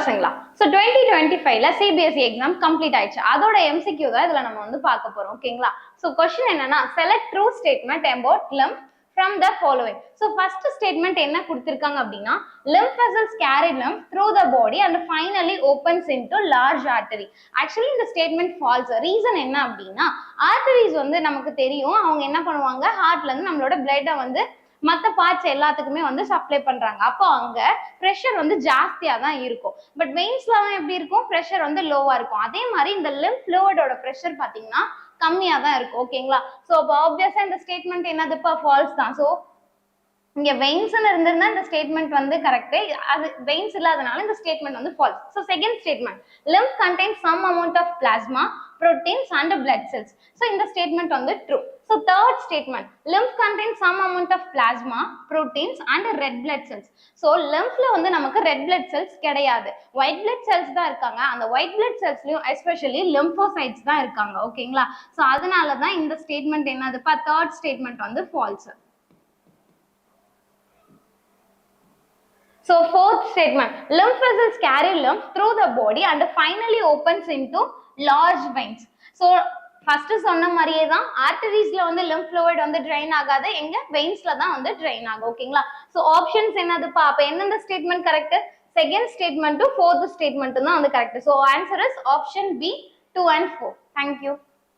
பசங்களா so 2025ல CBSE exam complete ஆயிடுச்சு. அதோட எம்சிக்யூ தான் இதுல நம்ம வந்து பார்க்க போறோம். ஓகேங்களா? ஸோ கொஸ்டின் என்னன்னா select true statement about lymph from the following. So first statement என்ன கொடுத்திருக்காங்க அப்படின்னா lymph vessels carry lymph through the body and finally opens into large artery. Actually இந்த statement false. ரீசன் என்ன அப்படின்னா arteries வந்து நமக்கு தெரியும், அவங்க என்ன பண்ணுவாங்க, ஹார்ட்ல இருந்து நம்மளோட பிளட்டை வந்து மற்ற பார்ட்ஸ் எல்லாத்துக்குமே வந்து சப்ளை பண்றாங்க. அப்போ அங்க ப்ரெஷர் வந்து ஜாஸ்தியா தான் இருக்கும். பட் வெயின்ஸ்ல எப்படி இருக்கும், ப்ரெஷர் வந்து லோவா இருக்கும். அதே மாதிரி இந்த lymph fluidோட ப்ரெஷர் பாத்தீங்கன்னா கம்மியா தான் இருக்கும். ஓகேங்களா? சோ அப்ப ஆப்வியஸா இந்த ஸ்டேட்மெண்ட் என்னதுப்பா, ஃபால்ஸ் தான். சோ இங்க வெயின்ஸ் இருந்திருந்தா இந்த ஸ்டேட்மெண்ட் வந்து கரெக்ட், அது வெயின்ஸ் இல்லாதனால இந்த ஸ்டேட்மெண்ட் வந்து false. So second statement lymph contains some amount of plasma, proteins and blood cells. So இந்த ஸ்டேட்மெண்ட் வந்து true. So third statement lymph contains some amount of plasma, proteins and red blood cells. So lymphல வந்து நமக்கு red blood cells கிடையாது, white blood cells தான் இருக்காங்க. அந்த white blood cellsலயும் especially lymphocytes தான் இருக்காங்க. ஓகேங்களா? சோ அதனால தான் இந்த ஸ்டேட்மெண்ட் என்னதுப்பா, third statement வந்து false. So fourth statement lymph vessels carry lymph through the body and finally opens into large veins. So first சொன்ன மாதிரியே தான் ஆர்டரிஸ்ல வந்து lymph fluid வந்து drain ஆகாது, எங்க வெயின்ஸ்ல தான் வந்து drain ஆகும். ஓகேங்களா? சோ ஆப்ஷன்ஸ் என்னதுப்பா, அப்ப எந்தெந்த statement correct, second statement to fourth statement தான் வந்து correct. So answer is option B 2 and 4. Thank you.